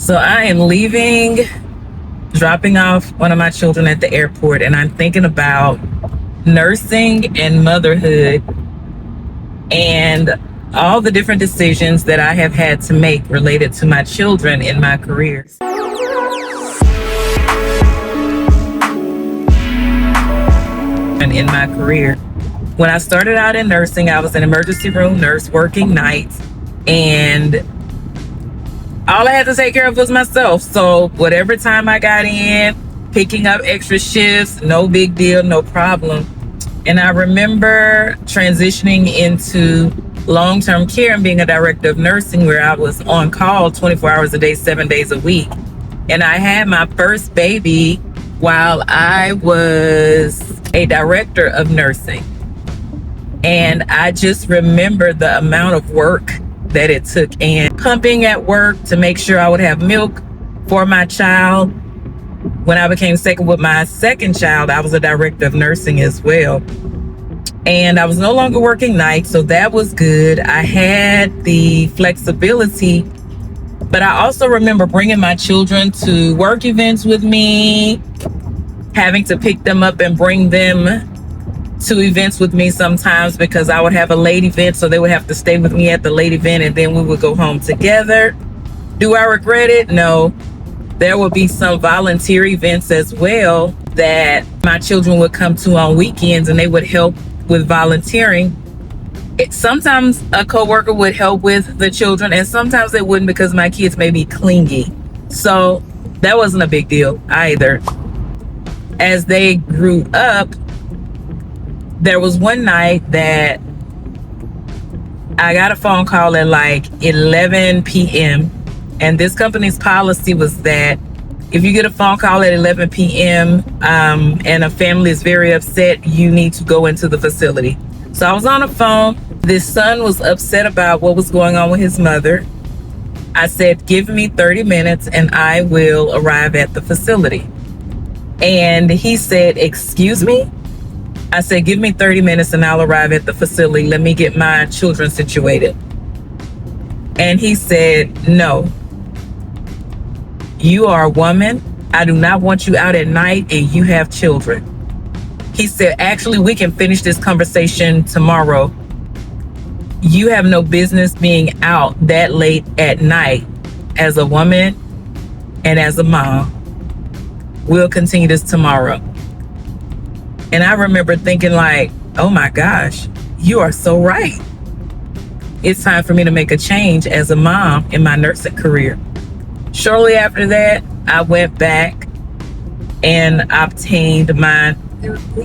So I am leaving, dropping off one of my children at the airport, and I'm thinking about nursing and motherhood and all the different decisions that I have had to make related to my children in my career. When I started out in nursing, I was an emergency room nurse working nights, and all I had to take care of was myself. So whatever time I got in, picking up extra shifts, no big deal, no problem. And I remember transitioning into long-term care and being a director of nursing, where I was on call 24 hours a day, 7 days a week. And I had my first baby while I was a director of nursing. And I just remember the amount of work that it took, and pumping at work to make sure I would have milk for my child. When I became second with my second child, I was a director of nursing as well. And I was no longer working nights, so that was good. I had the flexibility, but I also remember bringing my children to work events with me, having to pick them up and bring them to events with me sometimes, because I would have a late event, so they would have to stay with me at the late event, and then we would go home together. Do I regret it? No. There would be some volunteer events as well that my children would come to on weekends, and they would help with volunteering. Sometimes a coworker would help with the children, and sometimes they wouldn't, because my kids may be clingy. So that wasn't a big deal either. As they grew up, there was one night that I got a phone call at like 11 p.m. And this company's policy was that if you get a phone call at 11 p.m. And a family is very upset, you need to go into the facility. So I was on the phone. This son was upset about what was going on with his mother. I said, give me 30 minutes and I will arrive at the facility. And he said, excuse me? I said, give me 30 minutes and I'll arrive at the facility. Let me get my children situated. And he said, no. You are a woman. I do not want you out at night and you have children. He said, actually, we can finish this conversation tomorrow. You have no business being out that late at night as a woman and as a mom. We'll continue this tomorrow. And I remember thinking like, oh my gosh, you are so right. It's time for me to make a change as a mom in my nursing career. Shortly after that, I went back and obtained my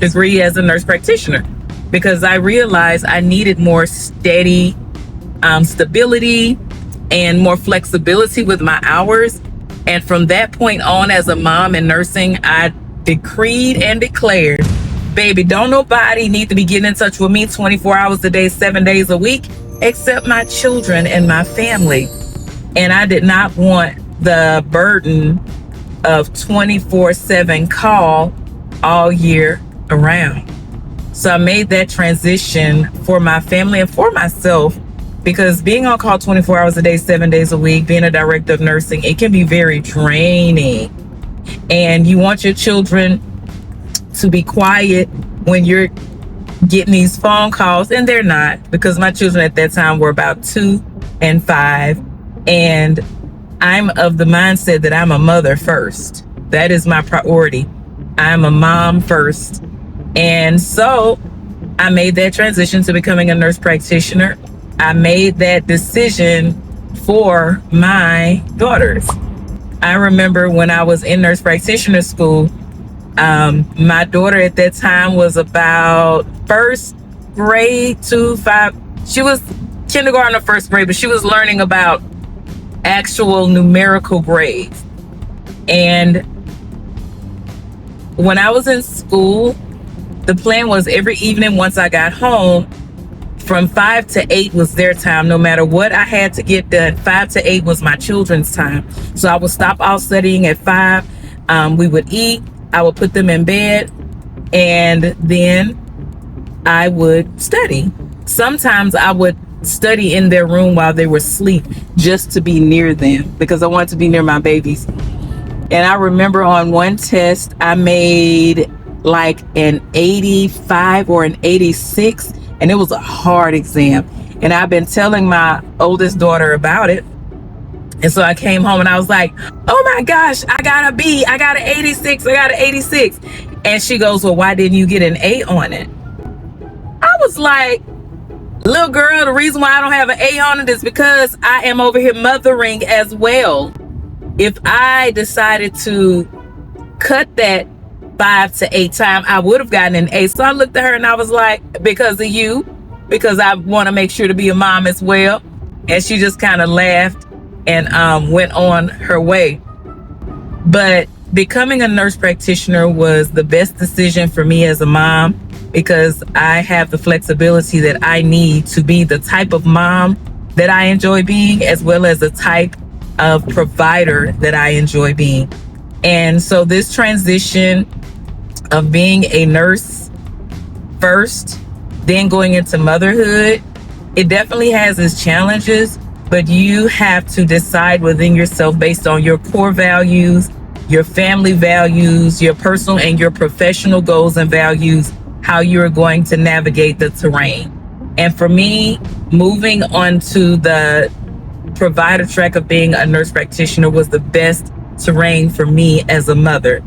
degree as a nurse practitioner, because I realized I needed more steady stability and more flexibility with my hours. And from that point on, as a mom in nursing, I decreed and declared, baby, don't nobody need to be getting in touch with me 24 hours a day, 7 days a week, except my children and my family. And I did not want the burden of 24/7 call all year around. So I made that transition for my family and for myself, because being on call 24 hours a day, 7 days a week, being a director of nursing, it can be very draining. And you want your children to be quiet when you're getting these phone calls, and they're not, because my children at that time were about 2 and 5, and I'm of the mindset that I'm a mother first. That is my priority. I'm a mom first. And so I made that transition to becoming a nurse practitioner. I made that decision for my daughters. I remember when I was in nurse practitioner school, my daughter at that time was about first grade to 5. She was kindergarten or first grade, but she was learning about actual numerical grades. And when I was in school, the plan was every evening once I got home, from 5 to 8 was their time. No matter what I had to get done, 5 to 8 was my children's time. So I would stop all studying at 5. We would eat. I would put them in bed, and then I would study. Sometimes I would study in their room while they were asleep just to be near them because I wanted to be near my babies. And I remember on one test, I made like an 85 or an 86, and it was a hard exam. And I've been telling my oldest daughter about it. And so I came home and I was like, oh my gosh, I got a B, I got an 86, I got an 86. And she goes, well, why didn't you get an A on it? I was like, little girl, the reason why I don't have an A on it is because I am over here mothering as well. If I decided to cut that 5 to 8 time, I would have gotten an A. So I looked at her and I was like, because of you, because I want to make sure to be a mom as well. And she just kind of laughed and went on her way. But becoming a nurse practitioner was the best decision for me as a mom, because I have the flexibility that I need to be the type of mom that I enjoy being, as well as the type of provider that I enjoy being. And so this transition of being a nurse first, then going into motherhood, it definitely has its challenges, but you have to decide within yourself based on your core values, your family values, your personal and your professional goals and values, how you're going to navigate the terrain. And for me, moving onto the provider track of being a nurse practitioner was the best terrain for me as a mother.